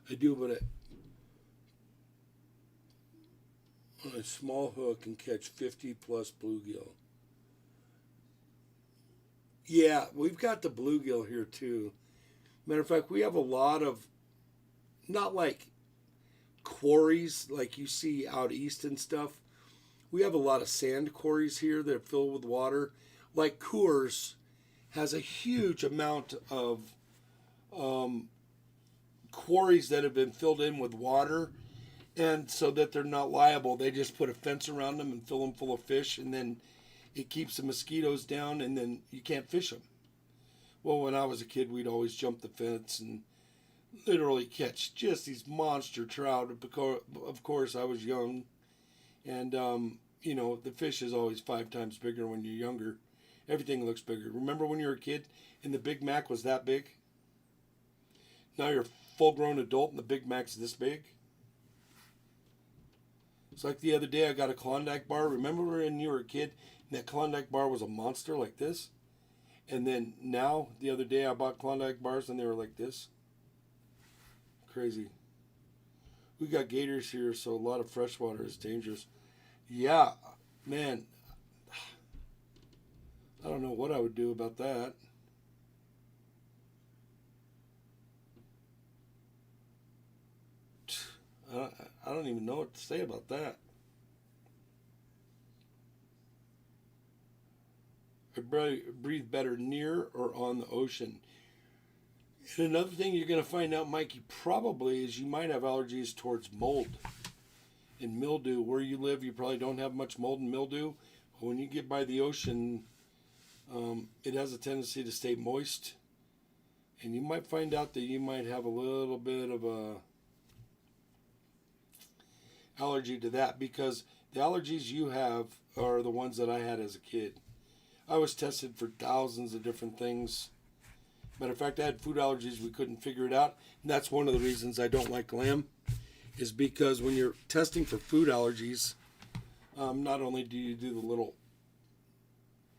I do, but on a small hook and catch 50 plus bluegill. Yeah, we've got the bluegill here too. Matter of fact, we have a lot of, not like quarries like you see out east and stuff. We have a lot of sand quarries here that are filled with water. Like Coors has a huge amount of quarries that have been filled in with water, and so that they're not liable, they just put a fence around them and fill them full of fish, and then it keeps the mosquitoes down, and then you can't fish them. Well, when I was a kid, we'd always jump the fence and literally catch just these monster trout. Of course, I was young, and the fish is always 5 times bigger when you're younger. Everything looks bigger. Remember when you were a kid and the Big Mac was that big? Now you're a full-grown adult and the Big Mac's this big. It's like the other day I got a Klondike bar. Remember when you were a kid and that Klondike bar was a monster like this? And then now, the other day I bought Klondike bars and they were like this. Crazy. We got gators here, so a lot of freshwater is dangerous. Yeah, man. I don't know what I would do about that. I don't even know what to say about that. I breathe better near or on the ocean. And another thing you're going to find out, Mikey, probably is you might have allergies towards mold and mildew. Where you live, you probably don't have much mold and mildew. But when you get by the ocean, it has a tendency to stay moist. And you might find out that you might have a little bit of a allergy to that, because the allergies you have are the ones that I had as a kid. I was tested for thousands of different things. Matter of fact, I had food allergies. We couldn't figure it out. And that's one of the reasons I don't like lamb, is because when you're testing for food allergies, not only do you do the little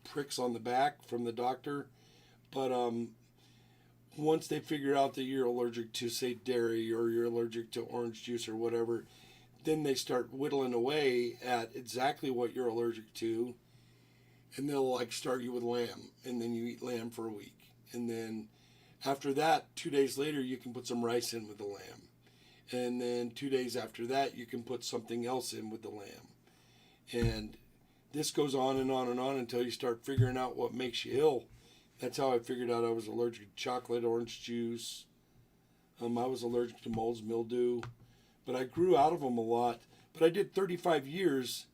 pricks on the back from the doctor, but once they figure out that you're allergic to, say, dairy, or you're allergic to orange juice or whatever, then they start whittling away at exactly what you're allergic to, and they'll like start you with lamb, and then you eat lamb for a week. And then after that, 2 days later, you can put some rice in with the lamb. And then 2 days after that, you can put something else in with the lamb. And this goes on and on and on until you start figuring out what makes you ill. That's how I figured out I was allergic to chocolate, orange juice. I was allergic to molds, mildew. But I grew out of them a lot. but I did 35 years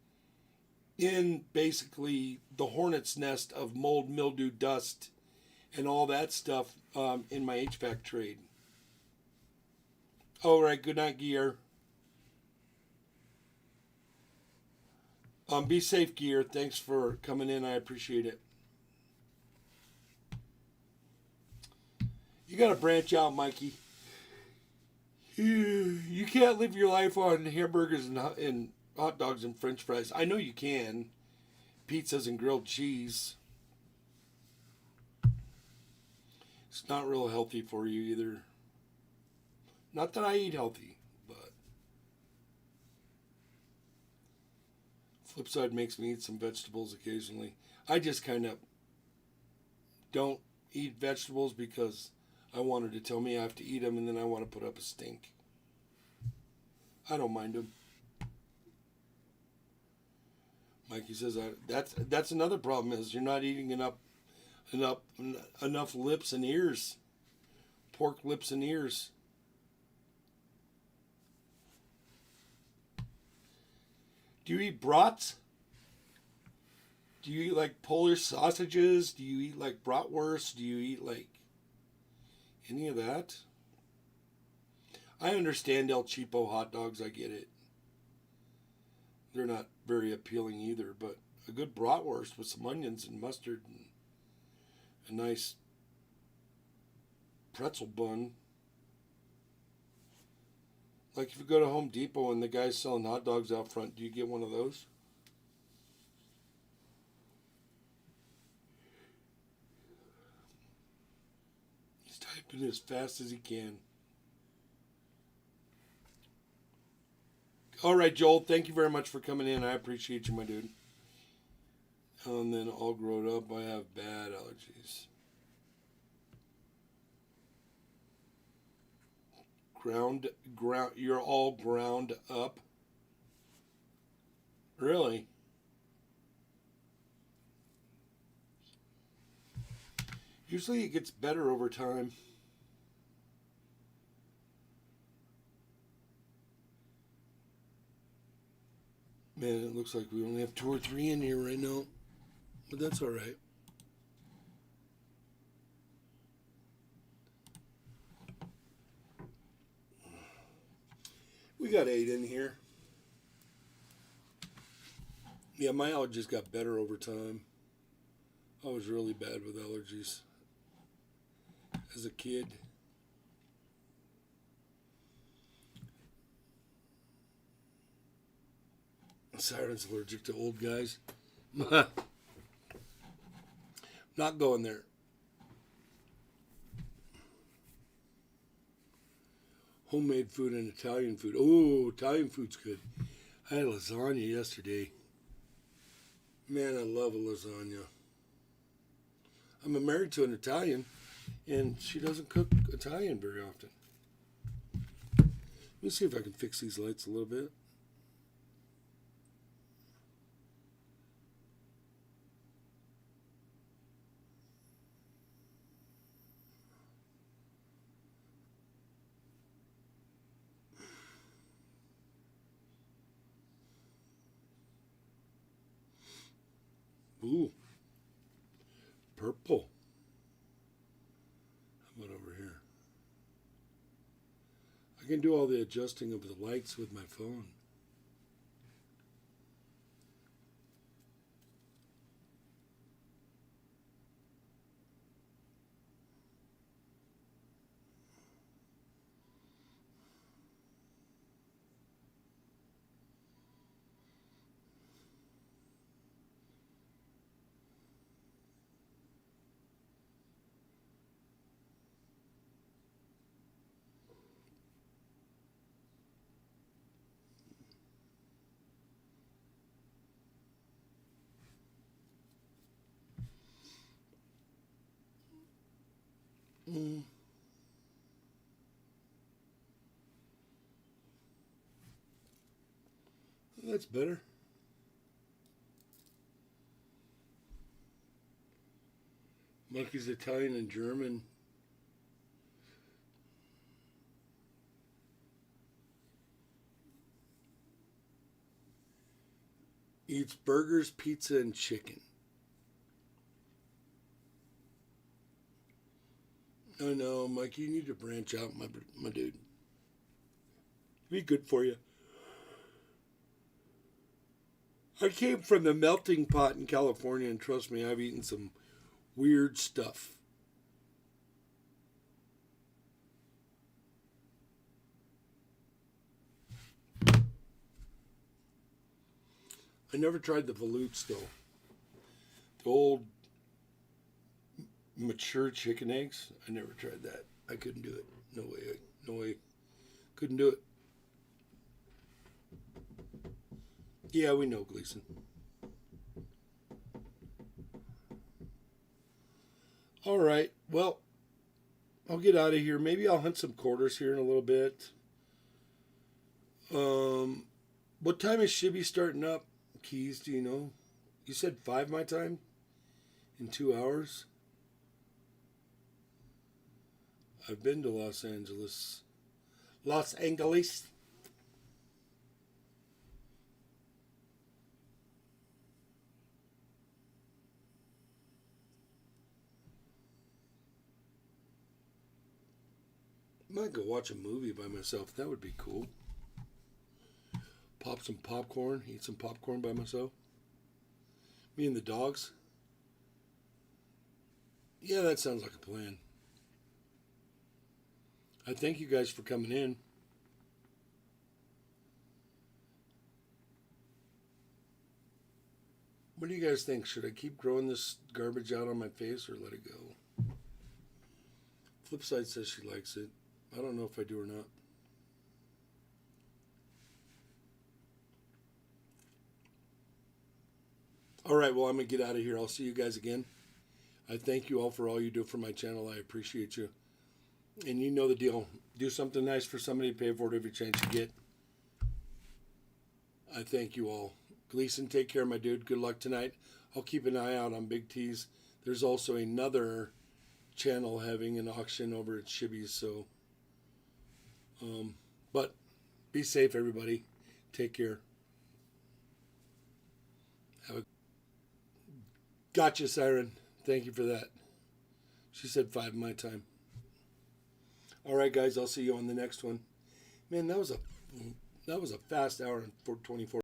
in basically the hornet's nest of mold, mildew, dust, and all that stuff in my HVAC trade. All right, good night, Gear. Be safe, Gear. Thanks for coming in. I appreciate it. You got to branch out, Mikey. You can't live your life on hamburgers and hot dogs and French fries. I know you can. Pizzas and grilled cheese. It's not real healthy for you either. Not that I eat healthy, but flip side makes me eat some vegetables occasionally. I just kind of don't eat vegetables because I wanted to tell me I have to eat them, and then I want to put up a stink. I don't mind them. Mikey says that's another problem is you're not eating enough lips and ears, pork lips and ears. Do you eat brats? Do you eat like Polish sausages? Do you eat like bratwurst? Do you eat like any of that? I understand El Cheapo hot dogs. I get it. They're not very appealing either, but a good bratwurst with some onions and mustard and a nice pretzel bun. Like if you go to Home Depot and the guy's selling hot dogs out front, do you get one of those? He's typing as fast as he can. All right, Joel, thank you very much for coming in. I appreciate you, my dude. And then all grown up, I have bad allergies. You're all ground up? Really? Usually it gets better over time. Man, it looks like we only have 2 or 3 in here right now. But that's all right. We got 8 in here. Yeah, my allergies got better over time. I was really bad with allergies as a kid. Siren's allergic to old guys. Not going there. Homemade food and Italian food. Oh, Italian food's good. I had lasagna yesterday. Man, I love a lasagna. I'm married to an Italian, and she doesn't cook Italian very often. Let me see if I can fix these lights a little bit. Ooh, purple. How about over here? I can do all the adjusting of the lights with my phone. That's better. Monkey's Italian and German. Eats burgers, pizza, and chicken. I know, Mike, you need to branch out, my dude. Be good for you. I came from the melting pot in California, and trust me, I've eaten some weird stuff. I never tried the volutes, though. The old mature chicken eggs, I never tried that. I couldn't do it. No way. No way. Couldn't do it. Yeah, we know, Gleason. All right. Well, I'll get out of here. Maybe I'll hunt some quarters here in a little bit. What time is Shibby starting up? Keys, do you know? You said 5 my time? In 2 hours? I've been to Los Angeles. Los Angeles. Might go watch a movie by myself. That would be cool. Pop some popcorn. Eat some popcorn by myself. Me and the dogs. Yeah, that sounds like a plan. I thank you guys for coming in. What do you guys think? Should I keep growing this garbage out on my face or let it go? Flipside says she likes it. I don't know if I do or not. All right, well, I'm going to get out of here. I'll see you guys again. I thank you all for all you do for my channel. I appreciate you. And you know the deal. Do something nice for somebody, pay for it every chance you get. I thank you all. Gleason, take care, my dude. Good luck tonight. I'll keep an eye out on Big T's. There's also another channel having an auction over at Shibby's, so... but be safe, everybody. Take care. Have a... Gotcha, Siren. Thank you for that. She said 5 my time. All right, guys. I'll see you on the next one. Man, that was a fast hour and 24.